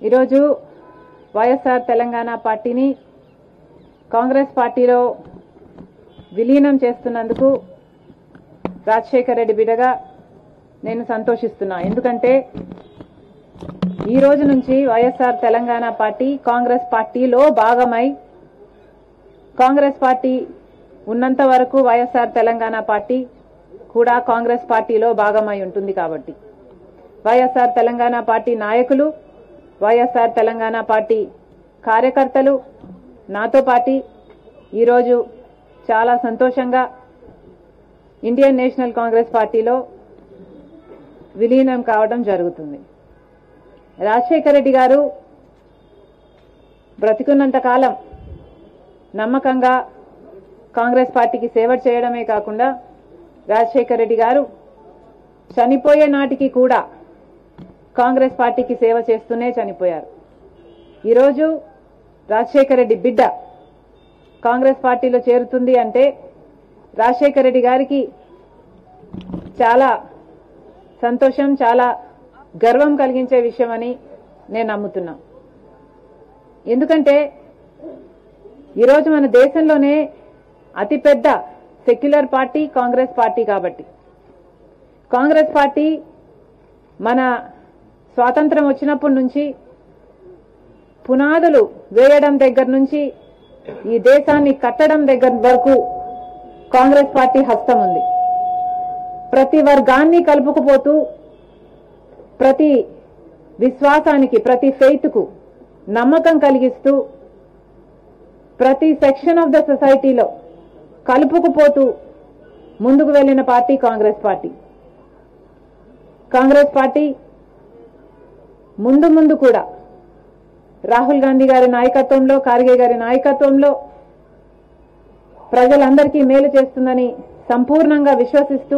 ఈరోజు వైఎస్ఆర్ తెలంగాణ పార్టీని కాంగ్రెస్ పార్టీలో విలీనం చేస్తున్నందుకు రాజశేఖర్ రెడ్డి బిడ్డగా నేను సంతోషిస్తున్నా. ఎందుకంటే ఈ రోజు నుంచి వైఎస్ఆర్ తెలంగాణ పార్టీ కాంగ్రెస్ పార్టీలో భాగమై కాంగ్రెస్ పార్టీ ఉన్నంత వరకు వైఎస్ఆర్ తెలంగాణ పార్టీ కూడా కాంగ్రెస్ పార్టీలో భాగమై ఉంటుంది. కాబట్టి వైఎస్ఆర్ తెలంగాణ పార్టీ నాయకులు, వైఎస్ఆర్ తెలంగాణ పార్టీ కార్యకర్తలు నాతో పాటు ఈరోజు చాలా సంతోషంగా ఇండియన్ నేషనల్ కాంగ్రెస్ పార్టీలో విలీనం కావడం జరుగుతుంది. రాజశేఖర్ రెడ్డి గారు బ్రతికున్నంత కాలం నమ్మకంగా కాంగ్రెస్ పార్టీకి సేవ చేయడమే కాకుండా రాజశేఖర్ రెడ్డి గారు చనిపోయే నాటికి కూడా కాంగ్రెస్ పార్టీకి సేవ చేస్తూనే చనిపోయారు. ఈరోజు రాజశేఖర్ రెడ్డి బిడ్డ కాంగ్రెస్ పార్టీలో చేరుతుంది అంటే రాజశేఖర్ రెడ్డి గారికి చాలా సంతోషం, చాలా గర్వం కలిగించే విషయం అని నేను నమ్ముతున్నా. ఎందుకంటే ఈరోజు మన దేశంలోనే అతిపెద్ద సెక్యులర్ పార్టీ కాంగ్రెస్ పార్టీ. కాబట్టి కాంగ్రెస్ పార్టీ మన స్వాతంత్రం వచ్చినప్పటి నుంచి పునాదులు వేయడం దగ్గర నుంచి ఈ దేశాన్ని కట్టడం దగ్గర వరకు కాంగ్రెస్ పార్టీ హస్తం ఉంది. ప్రతి వర్గాన్ని కలుపుకుపోతూ, ప్రతి విశ్వాసానికి, ప్రతి ఫెయిత్కు నమ్మకం కలిగిస్తూ, ప్రతి సెక్షన్ ఆఫ్ ద సొసైటీలో కలుపుకుపోతూ ముందుకు వెళ్లిన party Congress party. Congress party ముందు కూడా రాహుల్ గాంధీ గారి నాయకత్వంలో, ఖార్గే గారి నాయకత్వంలో ప్రజలందరికీ మేలు చేస్తుందని సంపూర్ణంగా విశ్వసిస్తూ,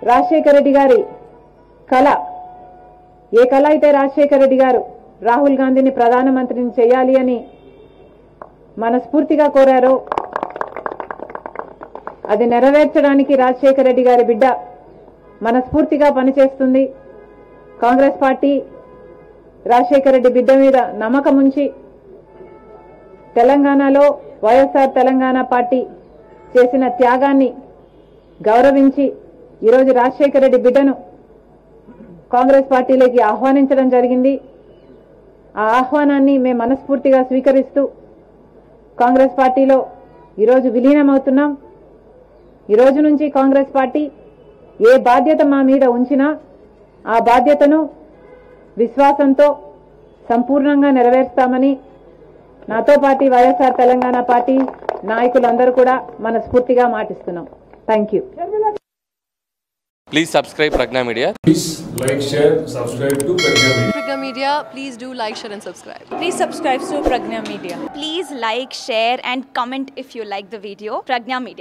రాజశేఖర్ రెడ్డి గారి కళ, ఏ కళ అయితే రాజశేఖర్ రెడ్డి గారు రాహుల్ గాంధీని ప్రధానమంత్రిని చేయాలి అని మనస్ఫూర్తిగా కోరారో అది నెరవేర్చడానికి రాజశేఖర్ రెడ్డి గారి బిడ్డ మనస్ఫూర్తిగా పనిచేస్తుంది. కాంగ్రెస్ పార్టీ రాజశేఖర్ రెడ్డి బిడ్డ మీద నమ్మకం ఉంచి తెలంగాణలో వైఎస్ఆర్ తెలంగాణ పార్టీ చేసిన త్యాగాన్ని గౌరవించి ఈరోజు రాజశేఖర్ రెడ్డి బిడ్డను కాంగ్రెస్ పార్టీలోకి ఆహ్వానించడం జరిగింది. ఆ ఆహ్వానాన్ని మేము మనస్ఫూర్తిగా స్వీకరిస్తూ కాంగ్రెస్ పార్టీలో ఈరోజు విలీనమవుతున్నాం. ఈరోజు నుంచి కాంగ్రెస్ పార్టీ ఏ బాధ్యత మా మీద ఉంచినా ఆ బాధ్యతను విశ్వాసంతో సంపూర్ణంగా నెరవేర్స్తామని నాతో పాటు వైఎస్ఆర్ తెలంగాణ పార్టీ నాయకులందరూ కూడా మనస్ఫూర్తిగా మాటిస్తున్నాం. Thank you. Please subscribe Pragna Media. Please like, share, subscribe to Pragna Media. Pragna Media, please do like, share and subscribe. Please subscribe to Pragna Media. Please like, share and comment if you like the video. Pragna Media.